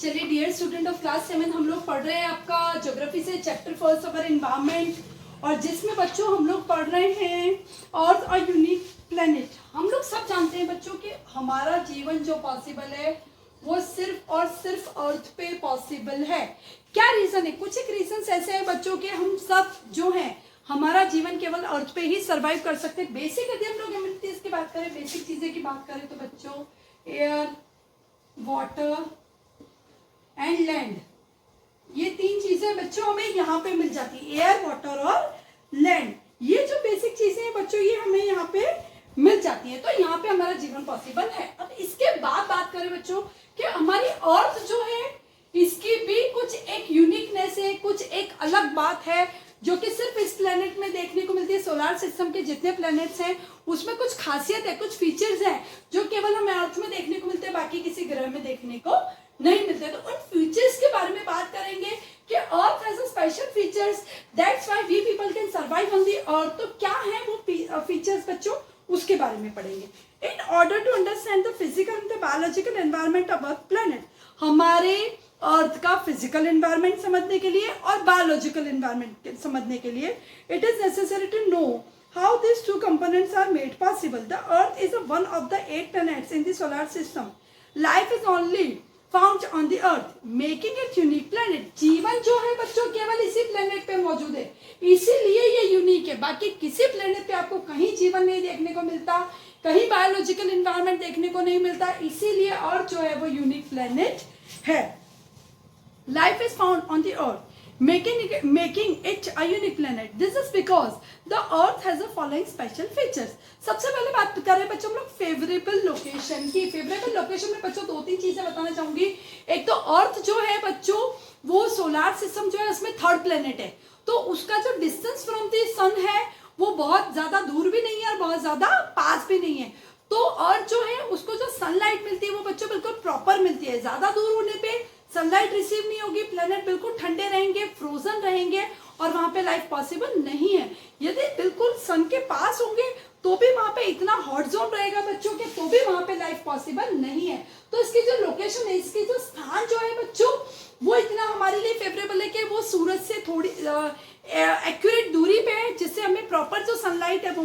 चलिए dear student of class 7 हम लोग पढ़ रहे हैं आपका ज्योग्राफी से चैप्टर फर्स्ट अवर एनवायरनमेंट, और जिसमें बच्चों हम लोग पढ़ रहे हैं अर्थ और यूनिक प्लेनेट। हम लोग सब जानते हैं बच्चों कि हमारा जीवन जो पॉसिबल है वो सिर्फ और सिर्फ अर्थ पे पॉसिबल है। क्या रीजन है? कुछ एक रीजन ऐसे हैं बच्चों के, हम सब जो हैं हमारा जीवन केवल अर्थ पे ही सरवाइव कर सकते हैं। बेसिक यदि हम लोग एमिनिटीज की बात करें, बेसिक चीजें की बात करें तो बच्चों एयर, वाटर एंड लैंड, ये तीन चीजें बच्चों हमें यहाँ पे मिल जाती है। एयर, वाटर और लैंड, ये जो बेसिक चीजें हैं बच्चों ये हमें यहाँ पे मिल जाती है, तो यहाँ पे हमारा जीवन पॉसिबल है। अब इसके बाद बात करें बच्चों कि हमारी अर्थ जो है इसकी भी कुछ एक यूनिकनेस है, कुछ एक अलग बात है जो कि सिर्फ इस प्लेनेट में देखने को मिलती है। सोलर सिस्टम के जितने प्लैनेट्स हैं उसमें कुछ खासियत है, कुछ फीचर्स हैं जो केवल हमें अर्थ में देखने को मिलते हैं, बाकी किसी ग्रह में देखने को नहीं मिलते। तो उन फीचर्स के बारे में बात करेंगे कि earth has a special features, that's why we people can survive on the earth. तो क्या है वो फीचर्स बच्चों, उसके बारे में पढ़ेंगे। In order to understand the physical and the biological environment of earth planet, हमारे अर्थ का फिजिकल एनवायरनमेंट समझने के लिए और बायोलॉजिकल एनवायरनमेंट समझने के लिए it is necessary to know how these two components are made possible. The earth is one of the 8 planets in the solar system. Life is only found on the earth, making it unique planet. जीवन जो है बच्चों केवल इसी planet पे मौजूद है, इसीलिए ये यूनिक है। बाकी किसी प्लेनेट पे आपको कहीं जीवन नहीं देखने को मिलता, कहीं बायोलॉजिकल एनवायरनमेंट देखने को नहीं मिलता, इसीलिए अर्थ जो है वो यूनिक प्लेनेट है। Life is found on the earth, making it a unique planet. This is because the earth has the following special features. सबसे पहले बात करें बच्चों हम लोग फेवरेबल लोकेशन की। फेवरेबल लोकेशन में बच्चों दो तीन चीजें बताना चाहूंगी। एक तो अर्थ जो है बच्चों वो सोलर सिस्टम जो है उसमें थर्ड प्लेनेट है, तो उसका जो डिस्टेंस फ्रॉम द सन है वो बहुत ज्यादा दूर भी नहीं है और बहुत ज्यादा पास भी नहीं है। तो अर्थ जो है उसको जो सनलाइट मिलती है वो बच्चों बिल्कुल प्रॉपर मिलती है। ज्यादा दूर होने पे सनलाइट रिसीव नहीं होगी, प्लेनेट बिल्कुल ठंडे रहेंगे, फ्रोजन रहेंगे और वहां पे लाइफ पॉसिबल नहीं है। यदि बिल्कुल सन के पास होंगे तो भी वहां पे इतना हॉट जोन रहेगा बच्चों के, तो भी वहां पे लाइफ पॉसिबल नहीं है। तो इसकी जो लोकेशन है, इसकी जो स्थान जो है बच्चों वो इतना हमारे लिए फेवरेबल है कि वो सूरज से थोड़ी एक्यूरेट दूरी पे है, जिससे हमें प्रॉपर जो सनलाइट है वो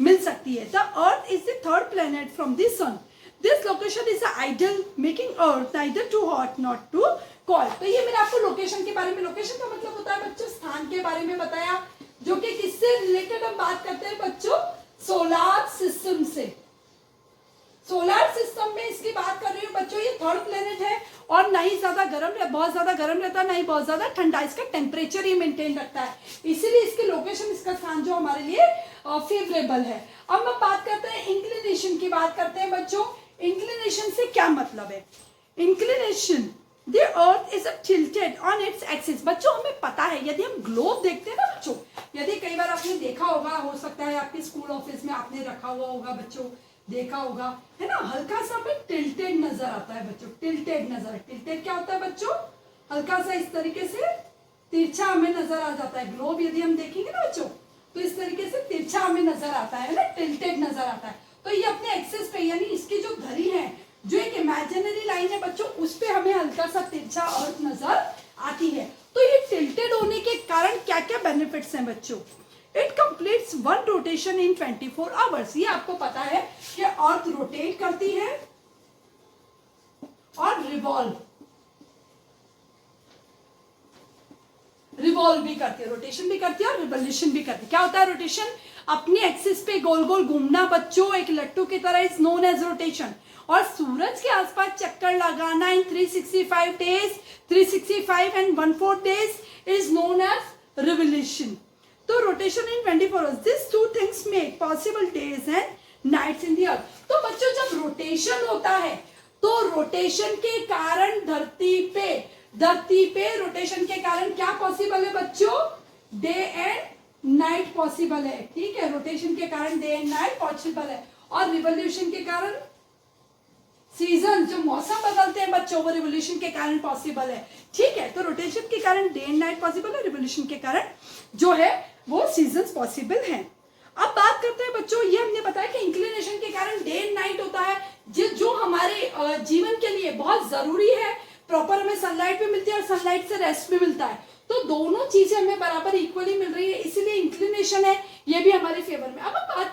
मिल सकती है। The earth is the third planet from the sun. This location is ideal, making Earth neither too hot not too cold. तो ये मैंने आपको लोकेशन के बारे में, लोकेशन का मतलब होता है बच्चों स्थान के बारे में बताया, जो कि किससे रिलेटेड हम बात करते हैं बच्चों, सोलर सिस्टम से। सोलर सिस्टम में इसकी बात कर रही हूँ बच्चों, ये थर्ड प्लेनेट है और ना ही ज्यादा गर्म, बहुत ज्यादा गर्म रहता है, ना ही बहुत ज्यादा ठंडा, इसका टेम्परेचर ही मेंटेन रखता है, इसीलिए इसकी लोकेशन, इसका स्थान जो हमारे लिए फेवरेबल है। अब हम बात करते हैं इंक्लिनेशन की, बात करते हैं बच्चों इंक्लिनेशन से क्या मतलब है। Inclination, the earth is tilted on its axis. बच्चों हमें पता है, यदि हम ग्लोब देखते हैं ना बच्चों, यदि कई बार आपने देखा होगा, हो सकता है आपके स्कूल ऑफिस में आपने रखा हुआ होगा बच्चों, देखा होगा है ना, हल्का सा हमें टिल्टेड नजर आता है बच्चों, टिल्टेड नजर। टिल्टेड क्या होता है बच्चों, हल्का सा इस तरीके से तिरछा हमें नजर आ जाता है। ग्लोब यदि हम देखेंगे ना बच्चों तो इस तरीके से तिरछा हमें नजर आता है ना, टिल्टेड नजर आता है। तो ये अपने एक्सिस पे, यानी इसकी जो धरी है, जो एक इमेजिनरी लाइन है बच्चों, उस पे हमें हल्का सा तिरछा अर्थ नजर आती है। तो ये टिल्टेड होने के कारण क्या क्या बेनिफिट्स हैं बच्चों। It completes one rotation in 24 hours. ये आपको पता है कि अर्थ रोटेट करती है और रिवॉल्व भी करती है, रोटेशन भी करती है और रिवोल्यूशन भी करती है। क्या होता है रोटेशन? अपनी एक्सिस पे गोल गोल घूमना बच्चों, एक लट्टू की तरह, इज नोन एज रोटेशन। और सूरज के आसपास चक्कर लगाना in 365 days, 365 and 1/4 days is known as revolution. तो rotation in 24 hours, this two things make possible days and nights in the earth. तो बच्चों जब रोटेशन होता है तो रोटेशन के कारण धरती पे रोटेशन के कारण क्या पॉसिबल है बच्चों, डे एंड नाइट पॉसिबल है। ठीक है, रोटेशन के कारण डे एंड नाइट पॉसिबल है, और रिवोल्यूशन के कारण सीजन, जो मौसम बदलते हैं बच्चों, वो रिवोल्यूशन के कारण पॉसिबल है। ठीक है, तो रोटेशन के कारण डे एंड नाइट पॉसिबल है, रिवोल्यूशन के कारण जो है वो सीजन पॉसिबल हैं। अब बात करते हैं बच्चों, ये हमने बताया कि इंक्लिनेशन के कारण डे एंड नाइट होता है, जो हमारे जीवन के लिए बहुत जरूरी है, प्रॉपर हमें सनलाइट भी मिलती है और सनलाइट से रेस्ट भी मिलता है, तो दोनों चीजें हमें बराबर इक्वली मिल रही है, इसीलिए इंक्लिनेशन है ये भी हमारे फेवर में। अब हम बात